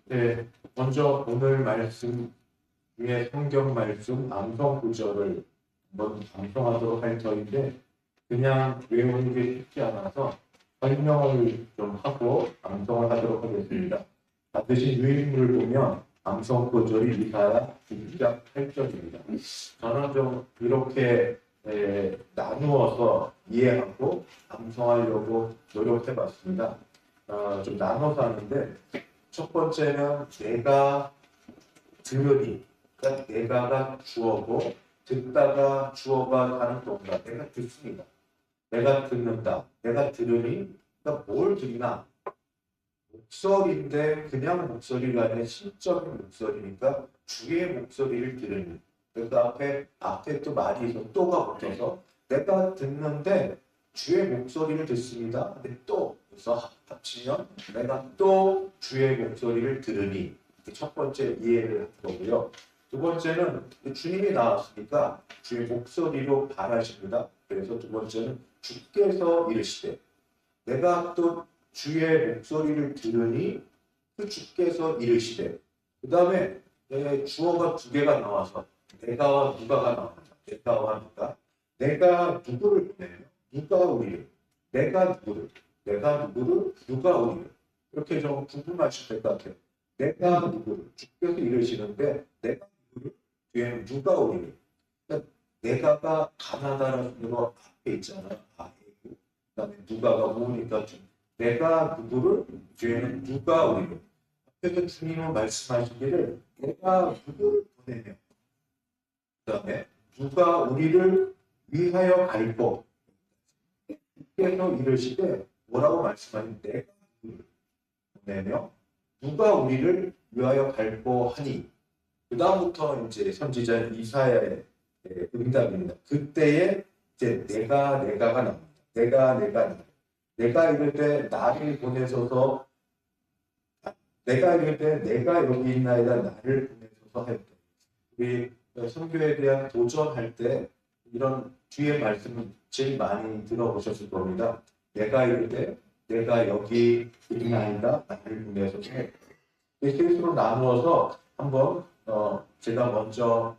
네, 먼저 오늘 말씀 중에 성경 말씀 암송 구절을 한번 암송하도록 할 터인데 그냥 외우는 게 쉽지 않아서 설명을 좀 하고 암송을 하도록 하겠습니다. 반드시 유인물을 보면 암송 구절이 이사야 6장 8절입니다. 저는 좀 이렇게 나누어서 이해하고 암송하려고 노력해봤습니다. 좀 나눠서 하는데 첫 번째는 내가 들으니, 그러니까 내가가 주어고 듣다가 주어가 가는 동사. 내가 듣습니다. 내가 듣는다. 내가 들으니, 그러니까 뭘 듣나? 목소리인데 그냥 목소리가 아니라 신적인 목소리니까 주의 목소리를 들으니. 그래서 앞에 또 말이 있어 또가 붙어서 내가 듣는데 주의 목소리를 듣습니다. 근데 또 그래서 합치면 내가 또 주의 목소리를 들으니. 첫 번째 이해를 한 거고요. 두 번째는 주님이 나왔으니까 주의 목소리로 말하십니다. 그래서 두 번째는 주께서 이르시되 내가 또 주의 목소리를 들으니 그 주께서 이르시되 그 다음에 주어가 두 개가 나와서 내가와 누가가 나옵니다. 내가와 누가. 내가 누구를 보내요? 누가 우리를. 내가 누구를 누가 우리를. 이렇게 좀 구분하시면 될 것 같아요. 내가 누구를 주께서 이르시는데 내가 누구를 뒤에는 누가 우리를. 그러니까 내가가 가나다라는 거 앞에 있잖아. 그 다음에 누가가 오니까 좀 내가 누구를 뒤에는 누가 우리를. 앞에서 주님은 말씀하시기를 내가 누구를 보내며 그 다음에 누가 우리를 위하여 갈 것. 주께서 이르시되 뭐라고 말씀하니 내가 누구를 보내며 누가 우리를 위하여 갈고 하니. 그 다음부터 이제 선지자 이사야의 응답입니다. 그때에 이제 내가가 나옵니다. 내가 이럴 때 나를 보내소서. 내가 이럴 때 내가 여기 있나이다 나를 보내소서 하였다. 우리 선교에 대한 도전할 때 이런 뒤에 말씀을 제일 많이 들어보셨을 겁니다. 내가 이럴 때 내가 여기 있나이다 나를 보내소서. 셋으로 나누어서 한번 제가 먼저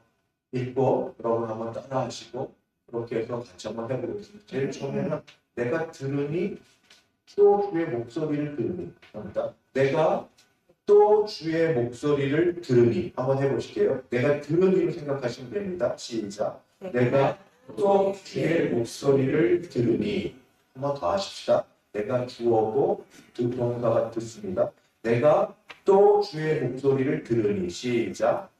읽고 여러분 한번 따라하시고 그렇게 해서 같이 한번 해보겠습니다. 제일 처음에는 내가 들으니 또 주의 목소리를 들으니 합니다. 내가 또 주의 목소리를 들으니 한번 해보실게요. 내가 들으니를 생각하시면 됩니다. 시작. 내가 또 주의 목소리를 들으니 한번 더 하십시다. 내가 주어고 두 동사가 듣습니다. 내가 또 주의 목소리를 들으니 시작.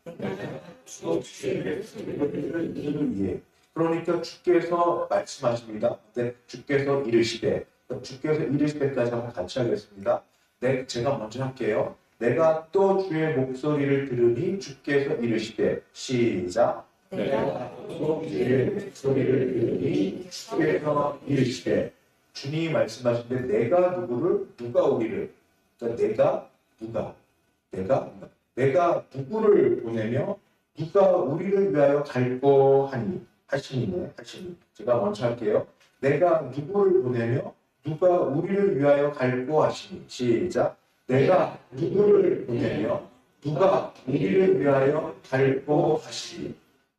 또 주의 목소리를 들으니. 예. 그러니까 주께서 말씀하십니다. 네, 주께서 이르시되. 주께서 이르시되까지 한번 같이 하겠습니다. 네, 제가 먼저 할게요. 내가 또 주의 목소리를 들으니 주께서 이르시되. 시작. 내가 또 주의 목소리를 들으니 주께서 이르시되. 주님이 말씀하시는데 내가 누구를 누가 우리를. 그러니까 내가 누구를 보내며 누가 우리를 위하여 갈고 하시니. 제가 먼저 할게요. 내가 누구를 보내며 누가 우리를 위하여 갈고 하시니. 시작. 내가 누구를 보내며 누가 우리를 위하여 갈고 하시니.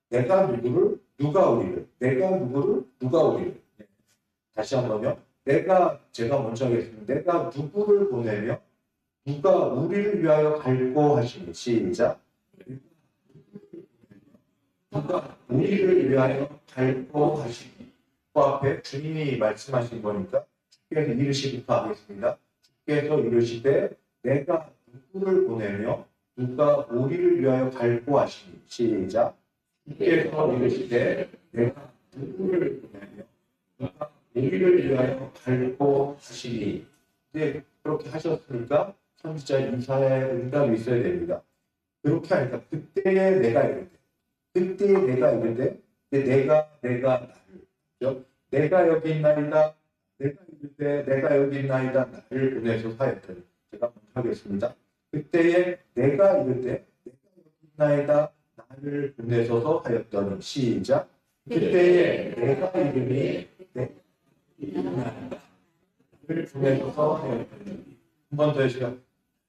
내가 누구를 누가 우리를. 내가 누구를 누가 우리를. 다시 한번요. 제가 먼저 하겠습니다. 내가 누구를 보내며 누가 우리를 위하여 갈고 하시니. 시작. 누가 우리를 위하여 갈고 하시니. 그 앞에 주님이 말씀하신 거니까 주께서 이르시부터 하겠습니다. 주께서 이르시되 내가 누구를 보내며 누가 우리를 위하여 갈고 하시니. 시작. 주께서 이르시되 내가 누구를 보내며 누가 우리를 위하여 갈고 하시니. 네, 그렇게 하셨으니까 선지자 이사야의 응답이 있어야 됩니다. 그렇게 하니까 그때에 내가 이럴 때 내가 나를. 내가 여기 있나이다. 내가 여기 있나이다. 나를 보내서 하였더니. 제가 먼저 하겠습니다. 그때에 내가 이럴 때 내가 여기 있나이다. 나를 보내소서 하였더니. 시작. 그때에 내가 이르니 내가 있나이다. 나를 보내소서 하였더니. 한 번 더 해주세요.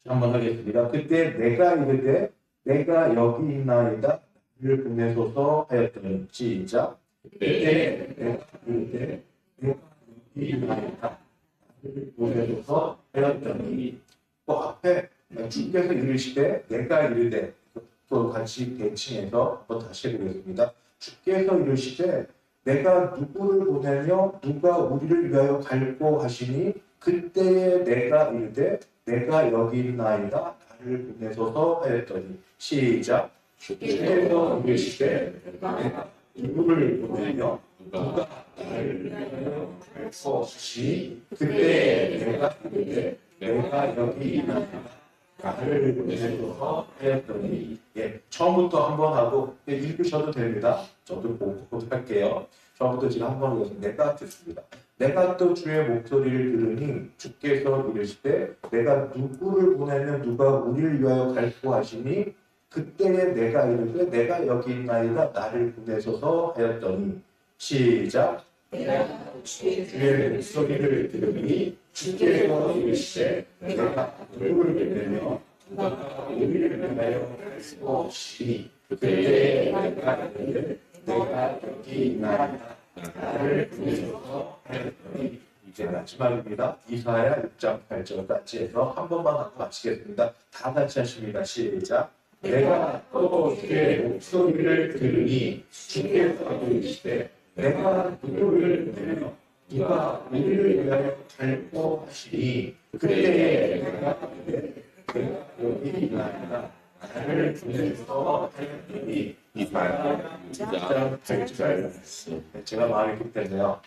한번 하겠습니다. 그때 내가 이르되 내가 여기 있나이다 나를 보내소서 하였더니 시작. 그때 내가 이르되 내가 여기 있나이다 나를 보내소서 하였더니 또 앞에 주께서 이르시되 내가 이르되 또 같이 대칭해서 또 다시 해보겠습니다. 주께서 이르시되 내가 누구를 보내며 누가 우리를 위하여 갈고 하시니 그때에 내가 이르되 내가 여기 있나이다 나를 보내소서 하였더니 시작. 주께서 이르시되 내가 누구를 보내며 누가 나를 위하여 갈고 하시니 그때에 내가 이르되 내가 여기 있나이다 나를 보내소서 하였더니 처음부터 한번 하고 읽으셔도 됩니다. 저도 보고 할게요. 처음부터 지금 한번 해서 내가 듣습니다. 내가 또 주의 목소리를 들으니 주께서 이르시되 내가 누구를 보내면 누가 우리를 위하여 갈고 하시니 그때에 내가 이르되 내가 여기 있나이다 나를 보내소서 하였더니 시작. 내가 주의 목소리를 들으니 주께서 이르시되 내가 누구를 보내며 누가 우리를 위하여 갈고 하시니 그때에 내가 이르되 내가 여기 있나이다 나를 보내소서 하였더니 이제 마지막입니다. 이사야 6장 8절까지 해서 한 번만 하고 마치겠습니다. 다 같이 하십니다. 시작. 내가 또 주의 목소리를 들으니 주께서 이르시되 내가 누구를 보내며 누가 우리를 위하여 갈고 하시니 그때에 내가 여기 있나이다 나를 보내소서 하였더니 이사야 6장 8절. 제가 마음이 급했네요.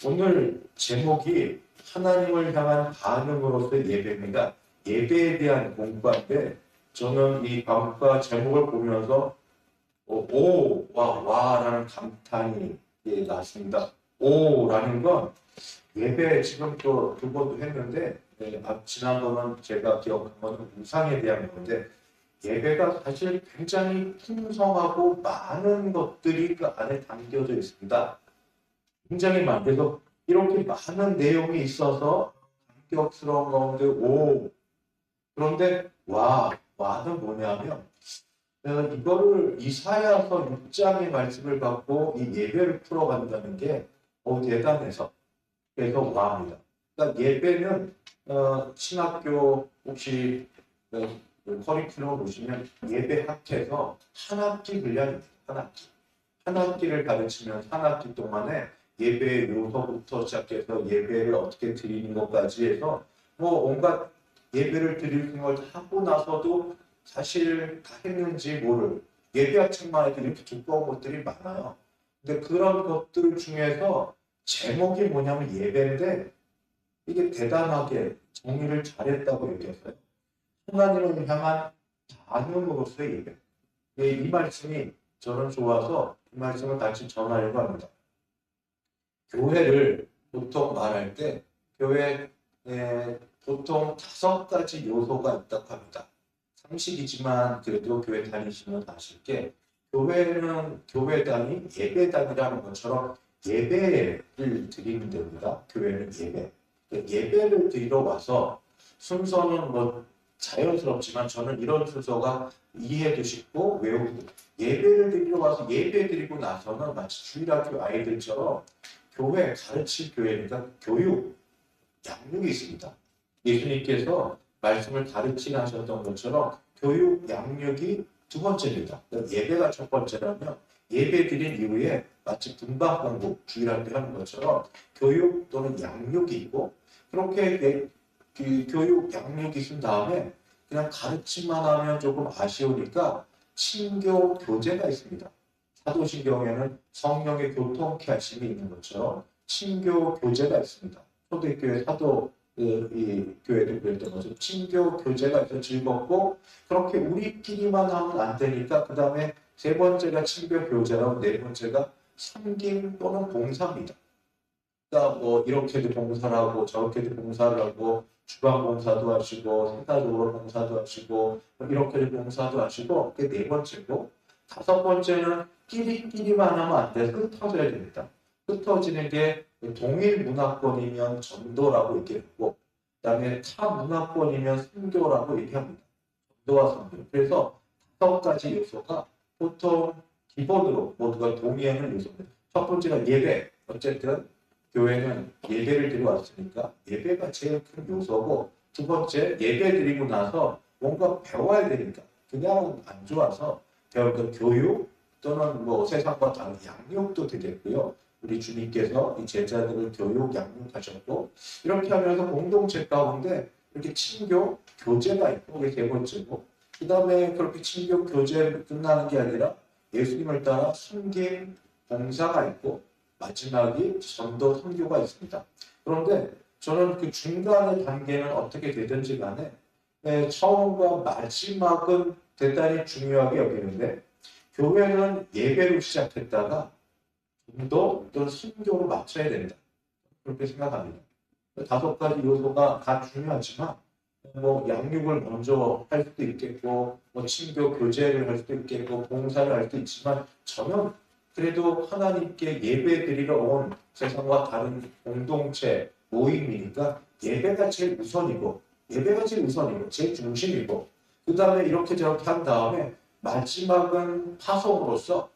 오늘 제목이 하나님을 향한 반응으로서의 예배입니다. 예배에 대한 공부인데 저는 이 반과 제목을 보면서 와라는 감탄이 났습니다. 오라는 건 예배 지금 또 두 번도 했는데 지난번은 제가 기억한 거는 우상에 대한 건데 예배가 사실 굉장히 풍성하고 많은 것들이 그 안에 담겨져 있습니다. 굉장히 많아요. 그래서 이렇게 많은 내용이 있어서 감격스러운 가운데 그런데 와는 뭐냐면 이거를 이사야서 6장의 말씀을 갖고 이 예배를 풀어간다는 게 대단해서 그래서 와입니다. 그러니까 예배는 신학교 혹시 커리큘럼 보시면 예배학에서 한 학기 분량입니다. 한 학기를 가르치면 한 학기 동안에 예배의 요소부터 시작해서 예배를 어떻게 드리는 것까지 해서 온갖 예배를 드리는 걸 하고 나서도 사실 다 했는지 모를 예배학 책만 해도 이렇게 두꺼운 것들이 많아요. 근데 그런 것들 중에서 제목이 뭐냐면 예배인데 이게 대단하게 정리를 잘했다고 얘기했어요. 하나님을 향한 반응으로서의 예배. 이 말씀이 저는 좋아서 이 말씀을 같이 전하려고 합니다. 교회를 보통 말할 때 교회에 보통 5가지 요소가 있다고 합니다. 상식이지만 그래도 교회 다니시면 아실 게 교회는 교회당이 예배당이라는 것처럼 예배를 드리는 데입니다. 교회는 예배. 예배를 드리러 와서 순서는 자연스럽지만 저는 이런 순서가 이해도 쉽고 외우고 예배를 드리러 와서 예배 드리고 나서는 마치 주일학교 아이들처럼 교회 가르칠 교회니까 교육, 양육이 있습니다. 예수님께서 말씀을 가르치게 하셨던 것처럼 교육, 양육이 두 번째입니다. 예배가 첫 번째라면 예배 드린 이후에 마치 분방 공부, 주일학교 하는 것처럼 교육 또는 양육이 있고 그렇게 교육, 양육이 있은 다음에 그냥 가르침만 하면 조금 아쉬우니까 친교, 교제가 있습니다. 사도신경에는 성령의 교통케 하심이 있는 것처럼 친교, 교제가 있습니다. 초대교회 사도 이 교회도 그랬던 것처럼 친교, 교제가 있어 즐겁고 그렇게 우리끼리만 하면 안 되니까 그 다음에 세 번째가 친교, 교제라고 네 번째가 섬김 또는 봉사입니다. 그러니까 이렇게도 봉사를 하고 저렇게도 봉사를 하고 주방 봉사도 하시고 생사적으로 봉사도 하시고 이렇게도 봉사도 하시고 그게 네 번째고 다섯 번째는 끼리끼리만 하면 안 돼. 흩어져야 됩니다. 흩어지는 게 동일 문화권이면 전도라고 얘기했고 그다음에 타문화권이면 선교라고 얘기합니다. 전도와 선교. 그래서 5가지 요소가 보통 기본으로 모두가 동의하는 요소입니다. 첫 번째가 예배. 어쨌든 교회는 예배를 드리고 왔으니까 예배가 제일 큰 요소고, 두 번째 예배 드리고 나서 뭔가 배워야 되니까 그냥 안 좋아서 배울 것 교육 또는 뭐 세상과 다른 양육도 되겠고요. 우리 주님께서 이 제자들을 교육 양육하셨고, 이렇게 하면서 공동체 가운데 이렇게 친교 교제가 있고, 그게 세 번째고, 그 다음에 그렇게 친교 교제 끝나는 게 아니라 예수님을 따라 섬김 봉사가 있고, 마지막이 전도 선교가 있습니다. 그런데 저는 그 중간의 단계는 어떻게 되든지 간에 처음과 마지막은 대단히 중요하게 여기는데, 교회는 예배로 시작했다가 전도 또는 선교로 맞춰야 된다. 그렇게 생각합니다. 5가지 요소가 다 중요하지만 뭐 양육을 먼저 할 수도 있겠고, 뭐 친교 교제를 할 수도 있겠고, 봉사를 할 수도 있지만, 저는 그래도 하나님께 예배 드리러 온 세상과 다른 공동체 모임이니까 예배가 제일 우선이고, 제일 중심이고, 그 다음에 이렇게 저렇게 한 다음에 마지막은 파송으로서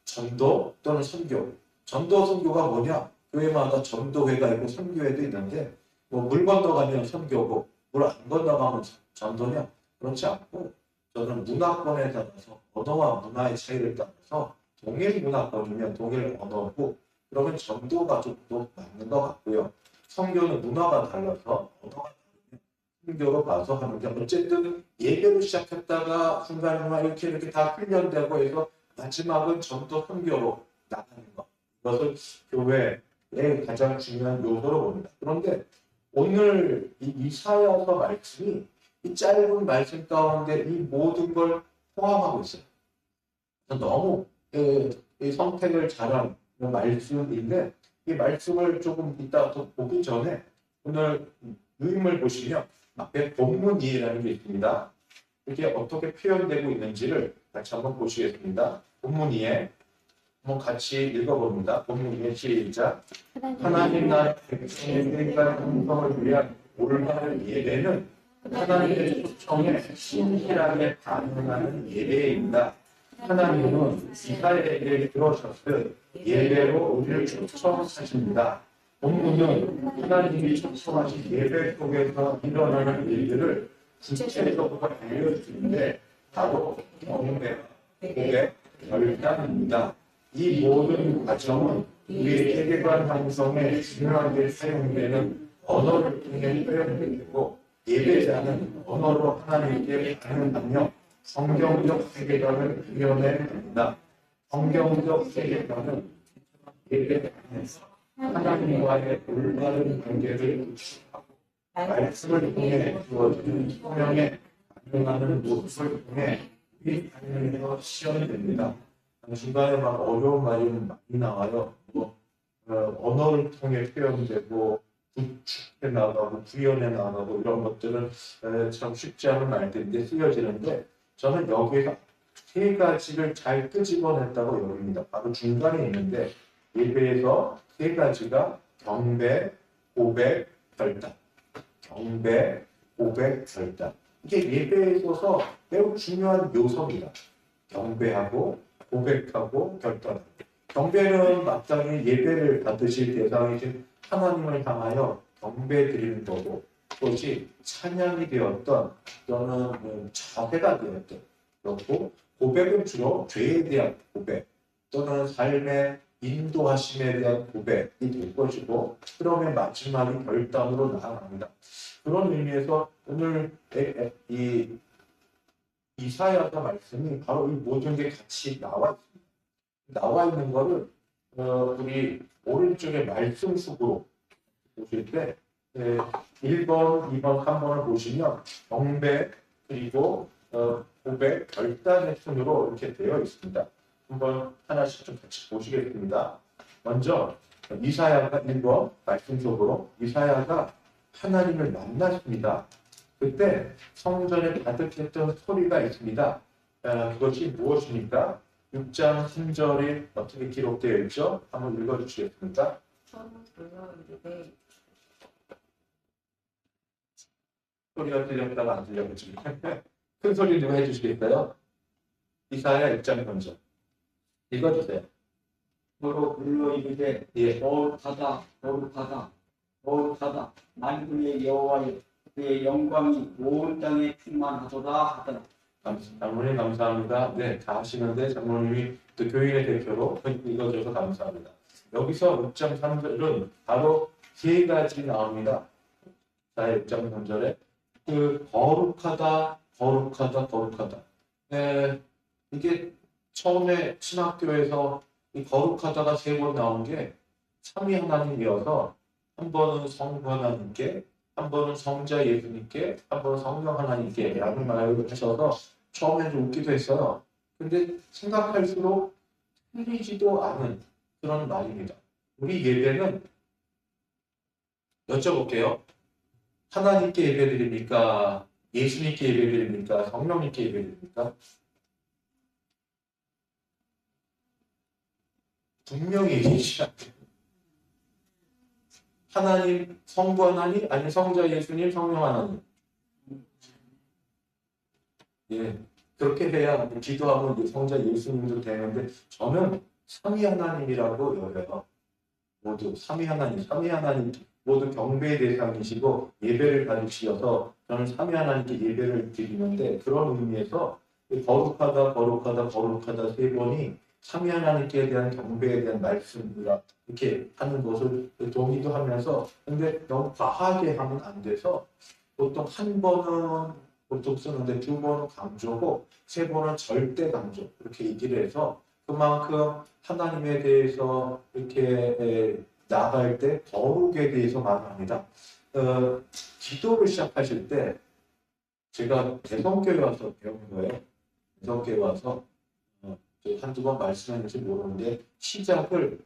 전도 또는 선교. 전도 선교가 뭐냐? 교회마다 전도회가 있고 선교회도 있는데, 뭐 물 건너가면 선교고 물 안 건너가면 전도냐? 그렇지 않고, 저는 문화권에 따라서 언어와 문화의 차이를 따라서 동일 문화권이면 동일 언어고, 그러면 전도가 좀 더 맞는 것 같고요. 선교는 문화가 달라서 언어가 다르면 선교로 봐서 하는데, 어쨌든 예배로 시작했다가 중간중간 이렇게 다 훈련되고 해서 마지막은 전도 선교로 나가는 것. 이것을 교회의 가장 중요한 요소로 봅니다. 그런데 오늘 이 이사야서 말씀이 이 짧은 말씀 가운데 이 모든 걸 포함하고 있어요. 너무 이 선택을 잘한 말씀인데, 이 말씀을 조금 이따 더 보기 전에 오늘 유인물 보시면 앞에 본문 이해라는 게 있습니다. 이게 어떻게 표현되고 있는지를 같이 한번 보시겠습니다. 본문 이해 한번 같이 읽어봅니다. 본문 이해 시작. 하나님 나라의 백성과 공성을 위한 올바른 예배는 하나님의 초청에 신실하게 반응하는 예배입니다. 하나님은 이스라엘에게 들어오셨듯 예배로 우리를 초청하십니다. 본문은 하나님이 초청하신 예배 속에서 일어나는 일들을 구체적으로 알려주는데, 바로 경배와 고백, 결단입니다. 이 모든 과정은 우리의 세계관 형성에 중요하게 사용되는 언어를 통해 표현되고, 예배자는 언어로 하나님께 반응하며 성경적 세계관을 구현해냅니다. 성경적 세계관은 예배 안에서 하나님과의 올바른 관계를 구축하고, 말씀을 통해 주어지는 소명에 반응하는 모습을 통해 우리 반응에서 실현됩니다. 중간에 막 어려운 말이 많이 나와요. 언어를 통해 표현되고, 구축해 나가고, 구현해 나가고, 이런 것들은 참 쉽지 않은 말들인데 쓰여지는데, 저는 여기에서 3가지를 잘 끄집어냈다고 여깁니다. 바로 중간에 있는데, 예배에서 3가지가 경배, 고백, 결단. 경배, 고백, 결단. 이게 예배에 있어서 매우 중요한 요소입니다. 경배하고 고백하고 결단하고. 경배는 마땅히 예배를 받으실 대상이신 하나님을 향하여 경배 드리는 거고, 그것이 찬양이 되었던 또는 자세가 되었던 그렇고, 고백은 주로 죄에 대한 고백 또는 삶의 인도하심에 대한 고백이 될 것이고, 그러면 마지막이 결단으로 나아갑니다. 그런 의미에서 오늘 이 이사야서 말씀이 바로 이 모든 게 같이 나와 있습니다. 나와 있는 거를 우리 오른쪽에 말씀 속으로 보실 때 1번, 2번, 3번을 보시면 경배 그리고 고백, 결단의 순으로 이렇게 되어 있습니다. 한번 하나씩 좀 같이 보시겠습니다. 먼저 이사야가 1번 말씀 속으로, 이사야가 하나님을 만났습니다. 그때 성전에 가득했던 소리가 있습니다. 그것이 무엇입니까? 6장 3절이 어떻게 기록되어 있죠? 한번 읽어주시겠습니까? 소리가 들렸다가 안 들려가지고 큰 소리 좀 해주시겠어요? 이사야 1장 먼저 읽어주세요. 서로 불러 이르되 예. 거룩하다 거룩하다 거룩하다 만군의 여호와여 그의 영광이 온 땅에 충만하도다 하더라. 장모님 감사합니다. 네, 다 하시는데 장모님이 또 교인의 대표로 읽어줘서 감사합니다. 여기서 6.3절은 바로 세 가지 나옵니다. 자, 6.3절에 그 거룩하다, 거룩하다, 거룩하다. 네, 이게 처음에 신학교에서 이 거룩하다가 세 번 나온 게 삼위 하나님이어서 한 번은 성부 하나님께, 한 번은 성자 예수님께, 한 번은 성령 하나님께 라는 말을 하셔서 처음에 좀 웃기도 했어요. 근데 생각할수록 틀리지도 않은 그런 말입니다. 우리 예배는 여쭤볼게요. 하나님께 예배드립니까? 예수님께 예배드립니까? 성령님께 예배드립니까? 분명히 얘기하셔야 돼요. 하나님, 성부 하나님, 아니 성자 예수님, 성령 하나님. 예, 그렇게 해야 기도하면 성자 예수님도 되는데 저는 삼위 하나님이라고 여겨요. 모두 삼위 하나님 모두 경배의 대상이시고 예배를 받으시어서 저는 삼위 하나님께 예배를 드리는데 그런 의미에서 거룩하다, 거룩하다, 거룩하다 세 번이 삼위 하나님께 대한 경배에 대한 말씀이라 이렇게 하는 것을 동의도 하면서 근데 너무 과하게 하면 안 돼서 보통 한 번은 보통 쓰는데 두 번은 강조고 세 번은 절대 강조 이렇게 얘기를 해서 그만큼 하나님에 대해서 이렇게 나아갈 때 거룩에 대해서 말합니다. 기도를 시작하실 때 제가 대성교회 와서 배운 거예요. 대성교회 와서 한두 번 말씀했는지 모르는데 시작을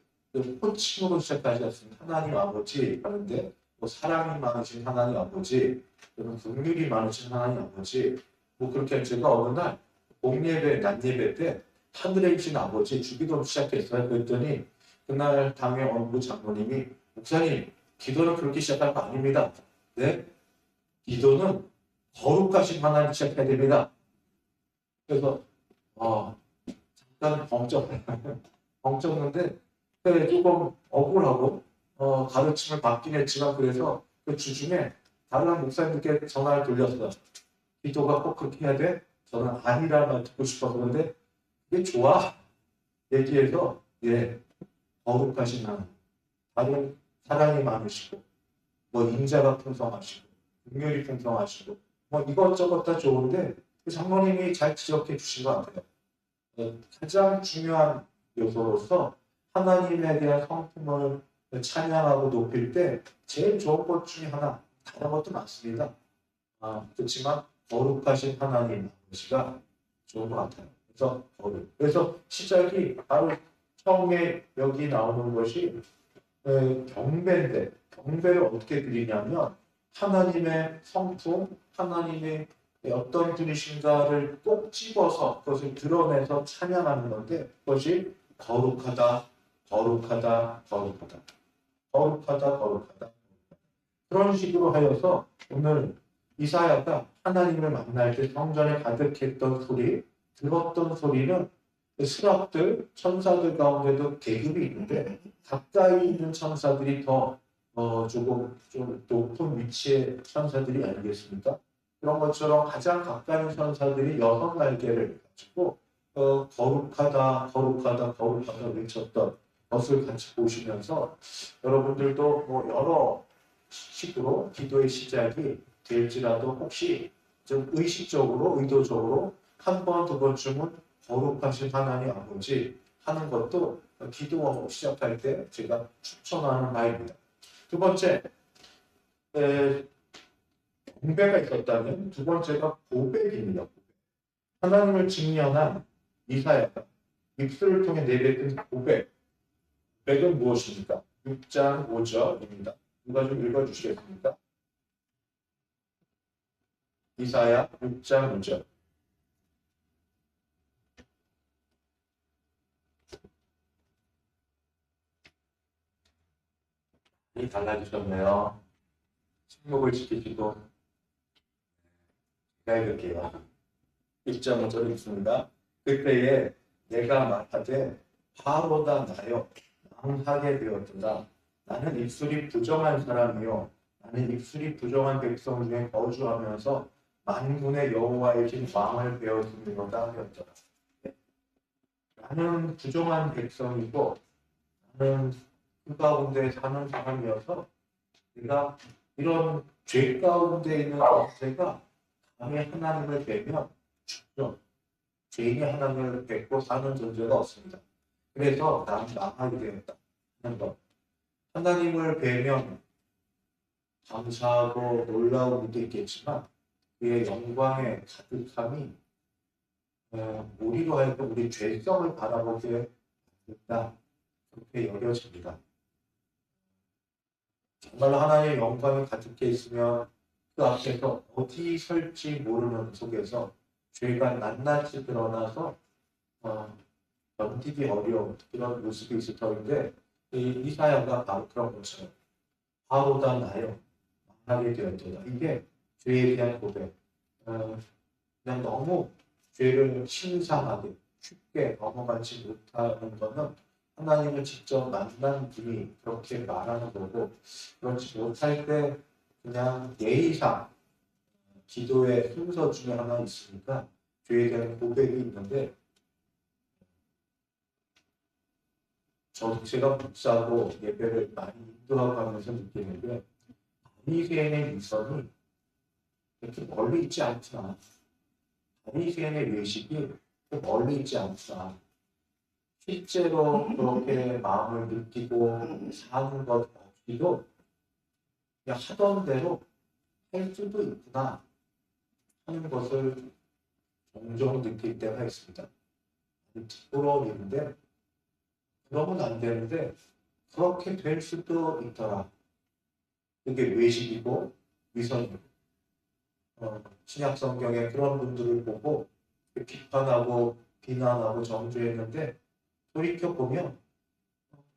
호칭으로 시작하셨습니다. 하나님 아버지 하는데 뭐 사랑이 많으신 하나님 아버지 그리고 긍휼이 많으신 하나님 아버지 뭐 그렇게 제가 어느 날 봄예배, 낮예배 때 하늘에 계신 아버지 주기도를 시작했어요. 그랬더니 그날 당의 원부 장로님이 목사님 기도는 그렇게 시작하는 거 아닙니다. 네? 기도는 거룩하신 하나님 시작해야 됩니다. 그래서 잠깐 벙쪘는데 조금 억울하고 가르침을 받긴 했지만 그래서 그 주중에 다른 목사님께 전화를 돌렸어요. 기도가 꼭 그렇게 해야 돼? 저는 아니라고 듣고 싶어서 근데 이게 좋아 얘기해서 예 거룩하신 하나님 다른 사랑이 많으시고 뭐 인자가 풍성하시고 긍휼이 풍성하시고 뭐 이것저것 다 좋은데 그 장로님이 잘 지적해 주신 것 같아요. 가장 중요한 요소로서 하나님에 대한 성품을 찬양하고 높일 때 제일 좋은 것 중에 하나 다른 것도 많습니다. 그렇지만 거룩하신 하나님 아버지가 좋은 것 같아요. 그래서 거룩. 그래서 시작이 바로 처음에 여기 나오는 것이 경배인데 경배를 어떻게 드리냐면 하나님의 성품, 하나님의 어떤 분이신가를 꼭 집어서 그것을 드러내서 찬양하는 건데 그것이 거룩하다, 거룩하다, 거룩하다, 거룩하다, 거룩하다. 그런 식으로 하여서 오늘 이사야가 하나님을 만날 때 성전에 가득했던 소리, 들었던 소리는 스랍들, 천사들 가운데도 계급이 있는데 가까이 있는 천사들이 더 조금 좀 높은 위치의 천사들이 아니겠습니까? 그런 것처럼 가장 가까이 있는 천사들이 여섯 날개를 가지고 거룩하다, 거룩하다, 거룩하다 외쳤던 것을 같이 보시면서 여러분들도 뭐 여러 식으로 기도의 시작이 될지라도 혹시 좀 의식적으로, 의도적으로 한 번, 두 번쯤은 거룩하신 하나님 아버지 하는 것도 기도 시작할 때 제가 추천하는 바입니다. 두 번째, 공배가 있었다면 두 번째가 고백입니다. 하나님을 직면한 이사야가 입술을 통해 내뱉은 고백. 고백은 무엇입니까? 6장 5절입니다. 누가 좀 읽어주시겠습니까? 이사야 6장 5절. 이 달라지셨네요. 침묵을 지키시고 제가 읽을게요. 1.5절 읽습니다. 그때에 내가 말하되 바로다 나여 망하게 되었도다. 나는 입술이 부정한 사람이요 나는 입술이 부정한 백성 중에 거주하면서 만군의 여호와의 긴 왕을 베었음이로다 하였더라. 나는 부정한 백성이고 나는 그 가운데 사는 사람이어서 내가 이런 죄 가운데 있는 자가 감히 하나님을 뵈면 죽죠. 죄인이 하나님을 뵙고 사는 존재가 없습니다. 그래서 나는 망하게 되었다 하는 것. 하나님을 뵈면 감사하고 놀라운 일도 있겠지만 그의 영광의 가득함이 우리로 하여금 우리 죄성을 바라보게 된다. 그렇게 여겨집니다. 정말 하나님의 영광이 가득해 있으면 그 앞에서 어디 설지 모르는 속에서 죄가 낱낱이 드러나서 견디기 어려운 이런 모습이 있을 터인데 이사야가 바로 그런 것처럼 바로다 나여 망하게 되었도다. 이게 죄에 대한 고백. 그냥 너무 죄를 신상하게 쉽게 넘어가지 못하는 것은 하나님을 직접 만난 분이 그렇게 말하는 거고 그렇지 못할 때 그냥 예의상 기도의 순서 중에 하나 있으니까 죄에 대한 고백이 있는데 제가 묵사하고 예배를 많이 인도하고 하면서 느끼는 게 바리새인의 위선이 이렇게 멀리 있지 않구나. 바리새인의 외식이 멀리 있지 않구나. 실제로 그렇게 마음을 느끼고 사는 것 없이도 그냥 하던 대로 할 수도 있구나 하는 것을 종종 느낄 때가 있습니다. 부끄러운 일인데 그러면 안 되는데 그렇게 될 수도 있더라. 그게 외식이고 위선이고 신약 성경에 그런 분들을 보고 비판하고 비난하고 정죄했는데 돌이켜보면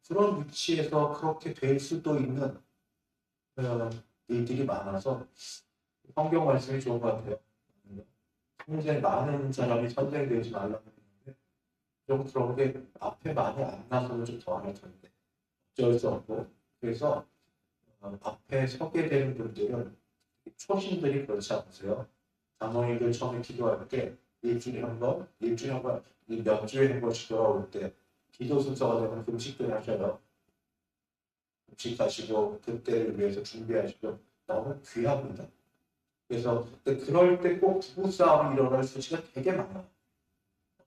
그런 위치에서 그렇게 될 수도 있는 일들이 많아서 성경 말씀이 좋은 것 같아요. 평생 많은 사람이 선생이 되지 말라고 했는데 좀 그런 게 앞에 많이 안 나서면 좀 더 할 텐데 어쩔 수 없고 그래서 앞에 서게 되는 분들은 초신들이 그렇지 않으세요. 장로님들 처음에 기도할 때 일주일에 한 번, 몇 주에 한 번씩 돌아올 때 기도 순서가 되면 금식들 하셔요. 금식하시고 그때를 위해서 준비하시고 너무 귀합니다. 그래서 그럴 때 꼭 부부싸움이 일어날 수치가 되게 많아요.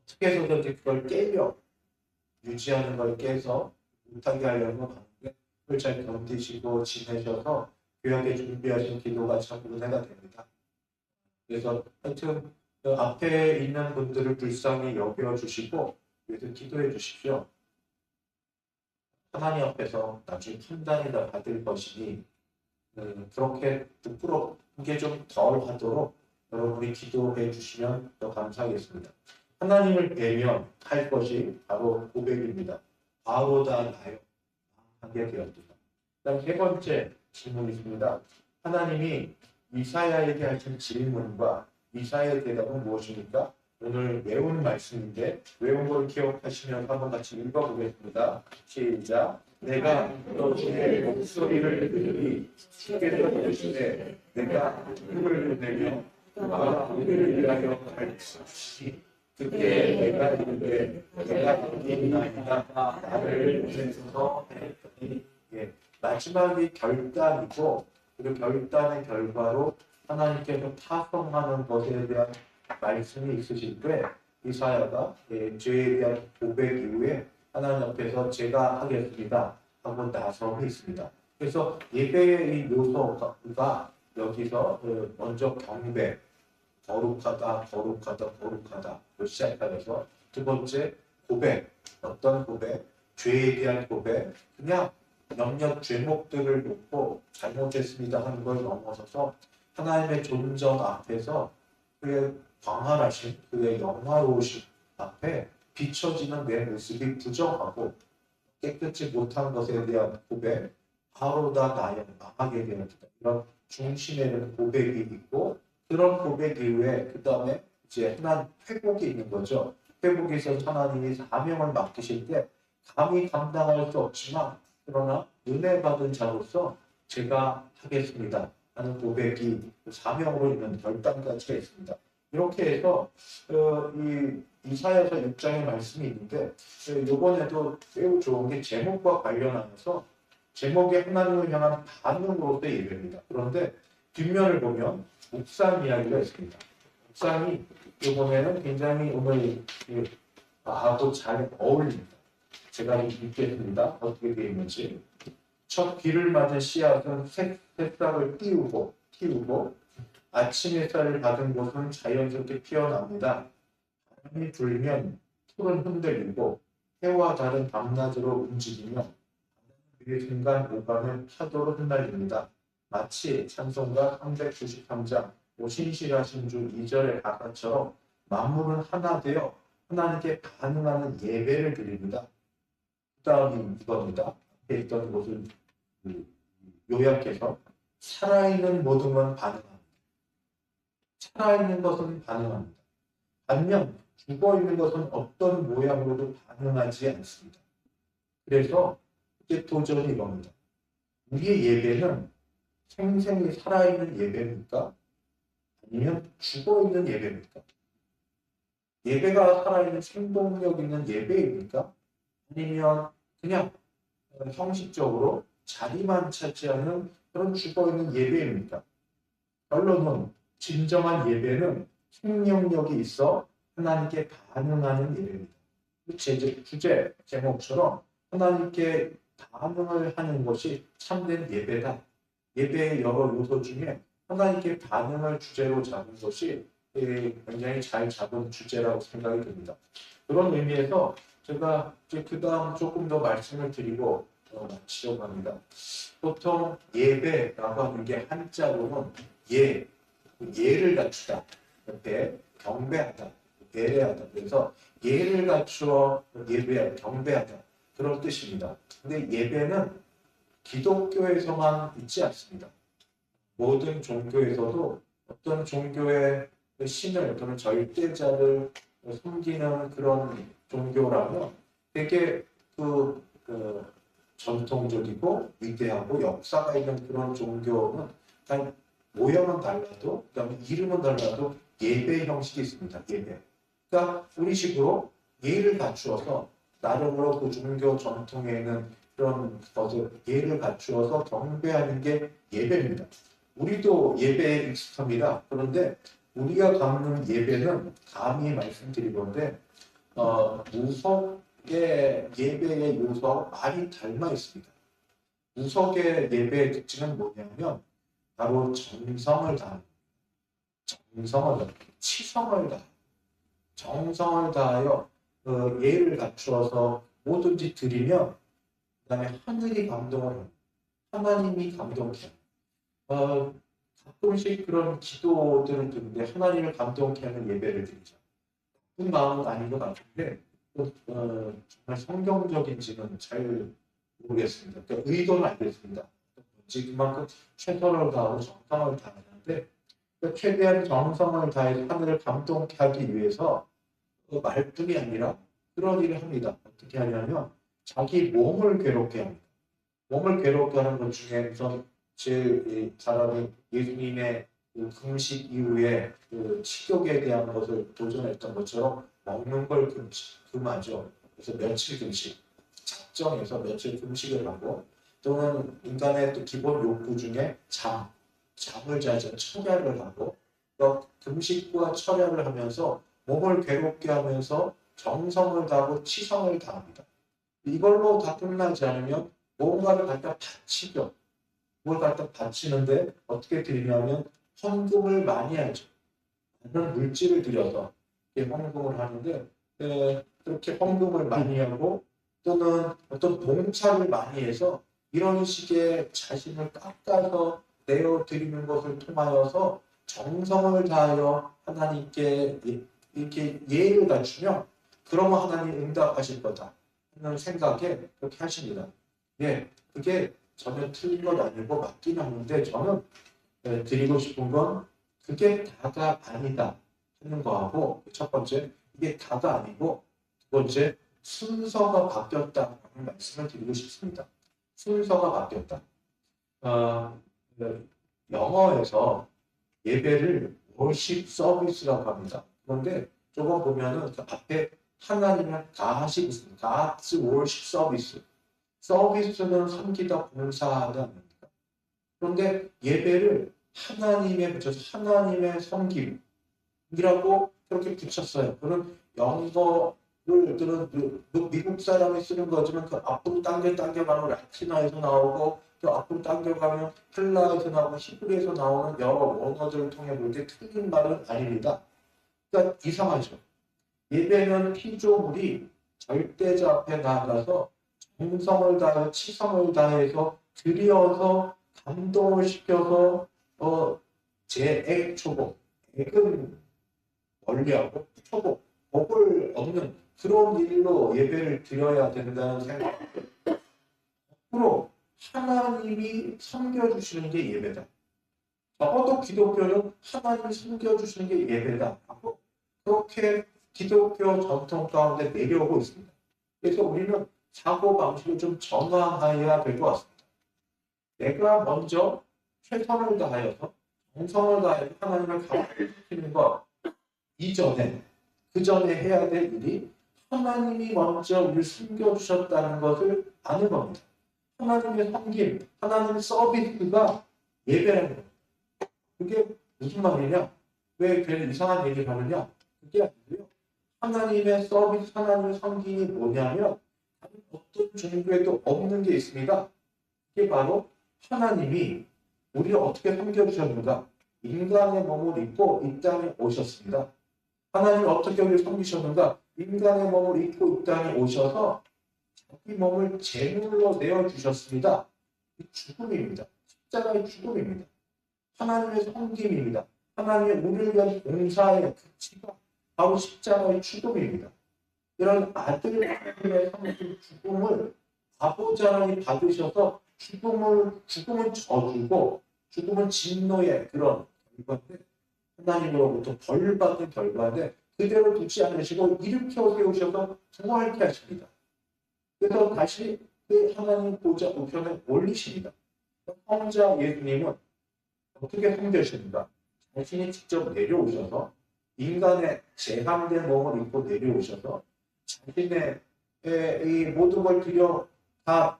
어떻게 해서든지 그걸 깨려 유지하는 걸 깨서 못하게 하려고 하는데 그걸 잘 견디시고 지내셔서 교역에 준비하신 기도가 참 은혜가 됩니다. 그래서 하여튼 그 앞에 있는 분들을 불쌍히 여겨주시고 그래서 기도해 주십시오. 하나님 앞에서 나중에 판단이 다 받을 것이니 그렇게 부끄럽게 좀 덜 하도록 여러분이 기도해 주시면 더 감사하겠습니다. 하나님을 뵈면 할 것이 바로 고백입니다. 바로다 나여 하게 되었다. 그다음 세 번째 질문이 있습니다. 하나님이 이사야에게 하신 질문과 이사야의 대답은 무엇입니까? 오늘 외운 말씀인데 외운 걸 기억하시면서 한번 같이 읽어보겠습니다. 시작. 내가 너의 목소리를 들으니 주께서 이르시되 내가 눈을 내며 마음을 위하여 갈지니 그때 내가 이르되 내가 여기 있나이다 나를 보내소서 했더니 마지막이 결단이고 그 결단의 결과로 하나님께서 타성하는 것에 대한 말씀이 있으실 때 이사야가 죄에 대한 고백 이후에 하나님 앞에서 제가 하겠습니다 하고 나서고 있습니다. 그래서 예배의 이 요소가 여기서 먼저 경배, 거룩하다, 거룩하다, 거룩하다 시작하면서 두 번째 고백, 어떤 고백? 죄에 대한 고백, 그냥 몇몇 죄목들을 놓고 잘못했습니다 하는 걸 넘어서서 하나님의 존전 앞에서 그의 광활하신 그의 영화로우신 앞에 비춰지는 내 모습이 부정하고 깨끗이 못한 것에 대한 고백, 바로다 나의 망하게 되었다. 이런 중심에는 고백이 있고 그런 고백 이후에 그 다음에 이제 하나님 회복이 있는 거죠. 회복에 있어서 하나님이 사명을 맡기실 때 감히 감당할 수 없지만 그러나 은혜 받은 자로서 제가 하겠습니다 하는 고백이 사명으로 있는 결단까지가 있습니다. 이렇게 해서 이 이사야서 6장의 말씀이 있는데 이번에도 매우 좋은 게 제목과 관련하면서 제목이 하나님을 향한 반응으로서의 예배입니다. 그런데 뒷면을 보면 묵상 이야기가 있습니다. 묵상이 이번에는 굉장히 오늘 하고 잘 어울립니다. 제가 읽겠습니다. 어떻게 되어 있는지. 첫 비를 맞은 씨앗은 새싹을 띄우고 아침 햇살을 받은 곳은 자연스럽게 피어납니다. 바람이 불면 풀은 흔들리고 해와 다른 밤낮으로 움직이며 그 순간 오가는 파도로 흩날립니다. 마치 찬송가 393장 신실하신 주 2절의 가사처럼 만물은 하나 되어 하나님께 반응하는 예배를 드립니다. 그 다음이 이겁니다. 앞에 있던 것을 요약해서 살아있는 모든 건 반응합니다. 살아있는 것은 반응합니다. 반면 죽어있는 것은 어떤 모양으로도 반응하지 않습니다. 그래서 이게 도전이 이겁니다. 우리의 예배는 생생히 살아있는 예배입니까? 아니면 죽어있는 예배입니까? 예배가 살아있는 생동력 있는 예배입니까? 아니면 그냥 형식적으로 자리만 차지하는 그런 죽어있는 예배입니까? 결론은 진정한 예배는 생명력이 있어 하나님께 반응하는 예배입니다. 제 주제 제목처럼 하나님께 반응을 하는 것이 참된 예배다. 예배의 여러 요소 중에 하나님께 반응을 주제로 잡은 것이 굉장히 잘 잡은 주제라고 생각이 듭니다. 그런 의미에서 제가 이제 그 다음 조금 더 말씀을 드리고 마치려고 합니다. 보통 예배라고 하는 게 한자로는 예를 갖추다, 이렇게 경배하다, 예배하다. 그래서 예를 갖추어 예배하다, 경배하다 그런 뜻입니다. 근데 예배는 기독교에서만 있지 않습니다. 모든 종교에서도 어떤 종교의 신을 또는 절대자를 섬기는 그런 종교라면 되게 전통적이고 위대하고 역사가 있는 그런 종교는 일단 모형은 달라도 그다음에 이름은 달라도 예배 형식이 있습니다. 예배. 그러니까 우리식으로 예를 갖추어서 나름으로 그 종교 전통에 있는 그런 것을 예를 갖추어서 경배하는 게 예배입니다. 우리도 예배에 익숙합니다. 그런데 우리가 갖는 예배는 감히 말씀드리건데 무속의 예배의 요소하고 많이 닮아 있습니다. 무속의 예배의 특징은 뭐냐면 바로 정성을 다하는, 치성을 다하는, 정성을 다하여 예를 갖추어서 뭐든지 드리면 그다음에 하늘이 감동을 합니다. 하나님이 감동케 가끔씩 그런 기도들을 드는데 하나님을 감동케 하는 예배를 드리죠. 나쁜 마음은 아닌 것 같은데 정말 성경적인지는 잘 모르겠습니다. 그러니까 의도는 알겠습니다. 그만큼 최선을 다하고 정성을 다하는데 최대한 정성을 다해서 하늘을 감동케 하기 위해서 말뿐이 아니라 그런 일을 합니다. 어떻게 하냐면 자기 몸을 괴롭게 합니다. 몸을 괴롭게 하는 것 중에 우선 제일 사람이 예수님의 금식 이후에 식욕에 대한 것을 도전했던 것처럼 먹는 걸 금하죠. 그래서 며칠 금식, 작정해서 며칠 금식을 하고 또는 인간의 또 기본 욕구 중에 잠을 자서 철야를 하고 또 금식과 철야를 하면서 몸을 괴롭게 하면서 정성을 다하고 치성을 다합니다. 이걸로 다 끝나지 않으면 뭔가를 갖다 바치죠. 뭘 갖다 바치는데 어떻게 드리냐면 헌금을 많이 하죠. 많은 물질을 들여서 헌금을 하는데 그렇게 헌금을 많이 하고 또는 어떤 봉사를 많이 해서 이런 식의 자신을 깎아서 내어드리는 것을 통하여서 정성을 다하여 하나님께 이렇게 예를 갖추면 그러면 하나님 응답하실 거다 하는 생각에 그렇게 하십니다. 그게 전혀 틀린 건 아니고 맞긴 하는데 저는 드리고 싶은 건 그게 다가 아니다 하는 거하고 첫 번째 이게 다가 아니고 두 번째 순서가 바뀌었다는 말씀을 드리고 싶습니다. 순서가 바뀌었다. 영어에서 예배를 worship service라고 합니다. 그런데 조금 보면은 그 앞에 하나님의 God이 있습니다. God's worship service. 서비스는 섬기다, 봉사하다. 그런데 예배를 하나님에 붙여서 하나님의 섬김이라고 그렇게 붙였어요. 그런 영어들은 미국 사람이 쓰는 거지만 그 앞으로 당겨가면 라틴어에서 나오고 또 앞으로 당겨가면 헬라에서 나오고 히브리에서 나오는 여러 원어들을 통해 볼 때 틀린 말은 아닙니다. 그러니까 이상하죠. 예배는 피조물이 절대자 앞에 나가서 정성을 다해 치성을 다해서 드려서 감동을 시켜서 제액 초복, 액은 원리하고 초복, 복을 얻는 그런 일로 예배를 드려야 된다는 생각. 앞으로 하나님이 섬겨주시는 게 예배다. 적어도 기독교는 하나님이 섬겨주시는 게 예배다 하고 그렇게 기독교 전통 가운데 내려오고 있습니다. 그래서 우리는 사고방식을 좀 정화해야 될 것 같습니다. 내가 먼저 최선을 다하여서 정성을 다해서 하나님을 감사시키는 것 이전에 그 전에 해야 될 일이 하나님이 먼저 우리를 숨겨주셨다는 것을 아는 겁니다. 하나님의 섬김, 하나님의 서비스가 예배라는 겁니다. 그게 무슨 말이냐? 왜 괜히 이상한 얘기를 하느냐? 그게 아니고요. 하나님의 서비스, 하나님의 섬김이 뭐냐면 어떤 종교에도 없는 게 있습니다. 그게 바로 하나님이 우리를 어떻게 섬겨주셨는가? 인간의 몸을 입고 이 땅에 오셨습니다. 하나님이 어떻게 우리를 섬기셨는가? 인간의 몸을 입고 이 땅에 오셔서 자기 몸을 제물로 내어주셨습니다. 이 죽음입니다. 십자가의 죽음입니다. 하나님의 섬김입니다. 하나님의 우리를 위한 봉사의 가치가 바로 십자가의 죽음입니다. 이런 아들의 섬김 죽음을 아버지 하나님이 받으셔서 죽음은 저주고 죽음은 진노의 그런 결과인데 하나님으로부터 벌받은 결과인데 그대로 두지 않으시고 일으켜 세우셔서 부활케 하십니다. 그래서 다시 그 하나님 보좌 우편에 올리십니다. 성자 예수님은 어떻게 섬겨주십니까? 자신이 직접 내려오셔서 인간의 제한된 몸을 입고 내려오셔서 자신의 이 모든 걸 들여 다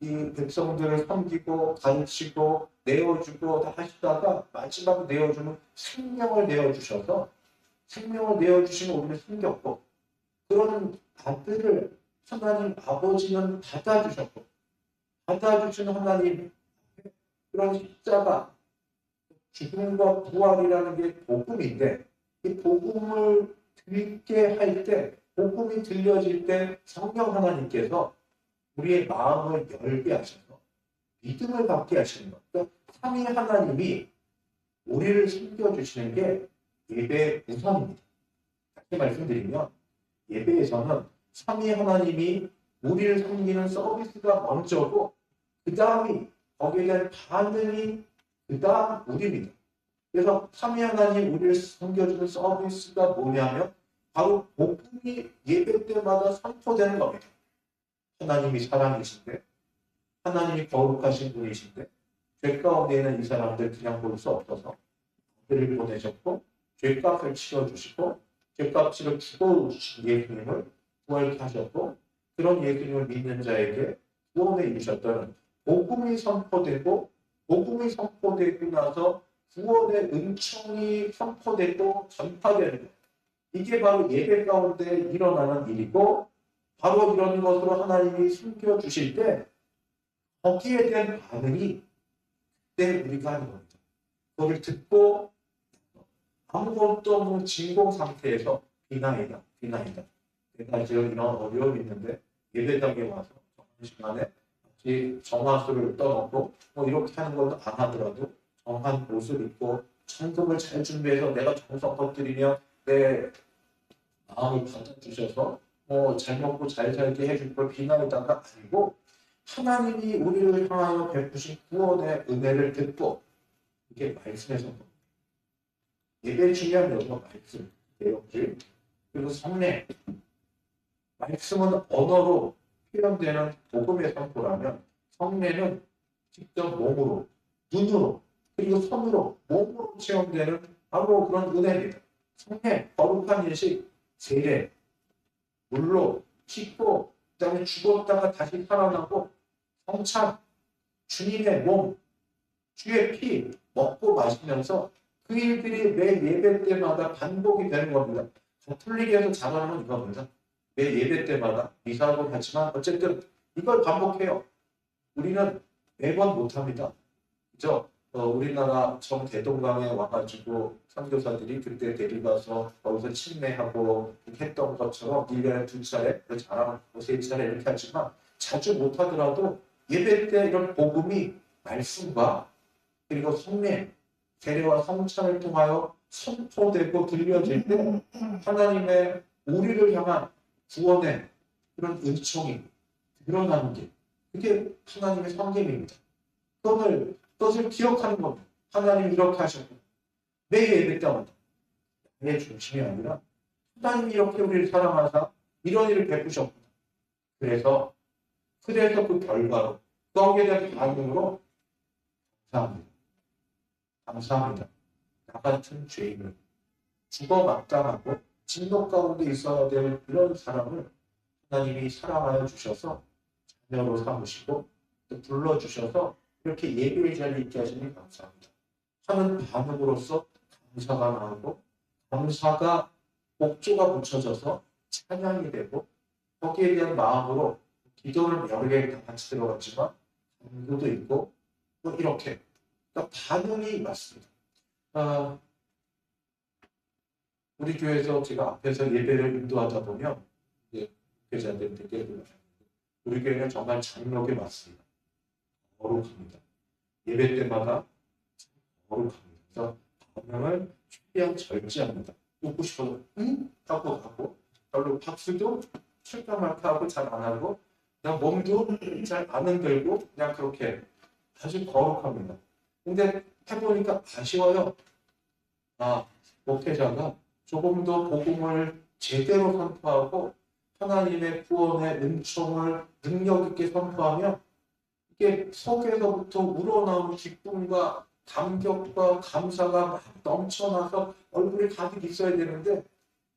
이 백성들을 섬기고 가르치고 내어주고 다 하시다가 마지막에 내어주는 생명을 내어주셔서 생명을 내어주시면 우리를 숨겼고 그런 아들을 하나님 아버지는 받아주셨고 받아주시는 하나님 그런 십자가 죽음과 부활이라는 게 복음인데 이 복음을 들게 할 때 복음이 들려질 때 성령 하나님께서 우리의 마음을 열게 하셔서 믿음을 갖게 하시는 것. 그러니까 삼위 하나님이 우리를 섬겨주시는 게 예배의 우선입니다. 다시 말씀드리면 예배에서는 삼위 하나님이 우리를 섬기는 서비스가 먼저고 그 다음이 거기에 대한 반응이 그 다음 우리입니다. 그래서 삼위 하나님 우리를 섬겨주는 서비스가 뭐냐면 바로 복음이 예배 때마다 선포되는 겁니다. 하나님이 사랑이신데 하나님이 거룩하신 분이신데 죄 가운데 있는 이 사람들 그냥 볼 수 없어서 그를 보내셨고 죄값을 치러주시고 죄값을 죽어주신 예수님을 부활케 하셨고 그런 예수님을 믿는 자에게 구원을 이루셨다는 복음이 선포되고 복음이 선포되고 나서 구원의 은총이 선포되고 전파되는 것. 이게 바로 예배 가운데 일어나는 일이고 바로 이런 것으로 하나님이 숨겨주실 때 거기에 대한 반응이 그때 우리가 하는 겁니다. 그걸 듣고 아무것도 없는 진공 상태에서 비나이다. 내가 지금 이런 어려움이 있는데 예배당에 와서 정한 시간에 같이 정화수를 떠놓고 이렇게 하는 것도 안 하더라도 정한 옷을 입고 천금을 잘 준비해서 내가 정성껏 드리며 내 마음을 받아주셔서 잘 먹고 잘 살게 해줄 걸 비난하다가 아니고 하나님이 우리를 향하여 베푸신 구원의 은혜를 듣고 이게 말씀에서 예배 중요한 내용은 말씀, 내용들, 그리고 성례. 말씀은 언어로 표현되는 복음의 선포라면 성례는 직접 몸으로, 눈으로, 그리고 손으로, 몸으로 체험되는 바로 그런 은혜입니다. 성례, 거룩한 예식, 세례, 물로 씻고 그다음에 죽었다가 다시 살아나고 성찬, 주님의 몸, 주의 피 먹고 마시면서 그 일들이 매 예배 때마다 반복이 되는 겁니다. 가톨릭에서 잘하는 건 이겁니다. 매 예배 때마다 미사하고 하지만 어쨌든 이걸 반복해요. 우리는 매번 못합니다. 그죠? 우리나라 처음 대동강에 와가지고 선교사들이 그때 데려가서 거기서 침례하고 했던 것처럼 1년에 2차례, 잘하면 3차례 이렇게 하지만 자주 못하더라도 예배 때 이런 복음이 말씀과 그리고 성례, 세례와 성찬을 통하여 선포되고 들려질 때 하나님의 우리를 향한 구원의 그런 은총이 드러나는 게 그게 하나님의 성김입니다. 그것을 기억하는 겁니다. 하나님이 이렇게 하셨고 매 예배 때마다 내 중심이 아니라 하나님이 이렇게 우리를 사랑하사 이런 일을 베푸셨구나. 그래서 그 결과로 거기에 대한 반응으로 감사합니다. 나 같은 죄인을 죽어 마땅하고 진노 가운데 있어야 될 이런 사람을 하나님이 사랑하여 주셔서 자녀로 삼으시고 또 불러주셔서 이렇게 예배의 자리에 있게 하시니 감사합니다. 하는 반응으로서 감사가 나오고 감사가 목조가 붙여져서 찬양이 되고 거기에 대한 마음으로 기도를 여러 개 다 같이 들어갔지만 간구도 있고 또 이렇게 그러니까 반응이 맞습니다. 우리 교회에서 제가 앞에서 예배를 인도하다 보면 교회자들에게 우리 교회는 정말 장벽에 맞습니다. 거룩합니다. 예배 때마다 거룩합니다. 그래서 반응을 최대한 절제합니다. 웃고 싶어도 응? 하고 가고 별로 박수도 칠까 말까 하고 잘 안 하고 그냥 몸도 잘 안 흔들고 그냥 그렇게 아주 거룩합니다. 근데 해보니까 아쉬워요. 목회자가 조금 더 복음을 제대로 선포하고 하나님의 구원의 은총을 능력 있게 선포하면 이게 속에서부터 우러나오는 기쁨과 감격과 감사가 막 넘쳐나서 얼굴에 가득 있어야 되는데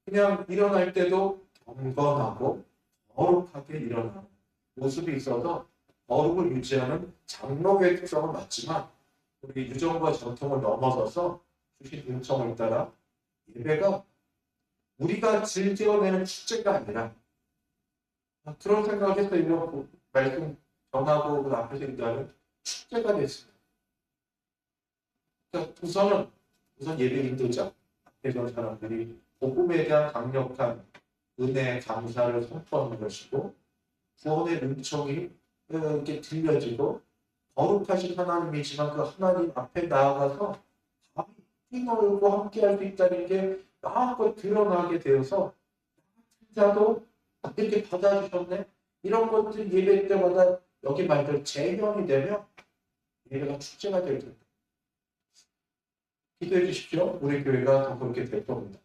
그냥 일어날 때도 경건하고 거룩하게 일어나는 모습이 있어서 거룩을 유지하는 장로교의 특성은 맞지만 우리 유전과 전통을 넘어서서 주신 은총을 따라 예배가 우리가 즐겨내는 축제가 아니라 그런 생각을 해서 이거 말씀 전하고 그 앞에서 얘기하는 축제가 됐습니다. 그러니까 우선 예배 인도자 앞에서 사람들이 복음에 대한 강력한 은혜, 감사를 선포하는 것이고 구원의 은총이 이렇게 들려지고 거룩하신 하나님이지만 그 하나님 앞에 나아가서 감히 뛰놀고 함께할 수 있다는 게 마음껏 드러나게 되어서 자도 이렇게 받아주셨네. 이런 것들 예배 때마다 여기 말대로 재현이 되면 예배가 축제가 될 텐데. 기도해 주십시오. 우리 교회가 더 그렇게 될 겁니다.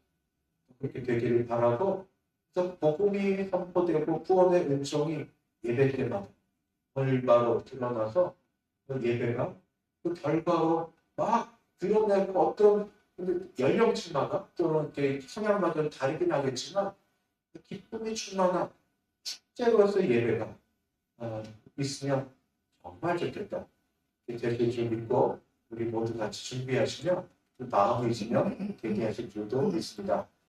그렇게 되기를 바라고 그래서 복음이 선포되고 구원의 은총이 예배 때마다 얼마로 드러나서 그 예배가 그 결과로 막 드러내고 어떤 연령층마다 또는 이렇게 성향마다 다르긴 하겠지만 기쁨이 충만한 축제로서 예배가 있으면 정말 좋겠다. 되실 줄 믿고 우리 모두 같이 준비하시면 그 마음이 있으면 되게 하실 줄도 있습니다.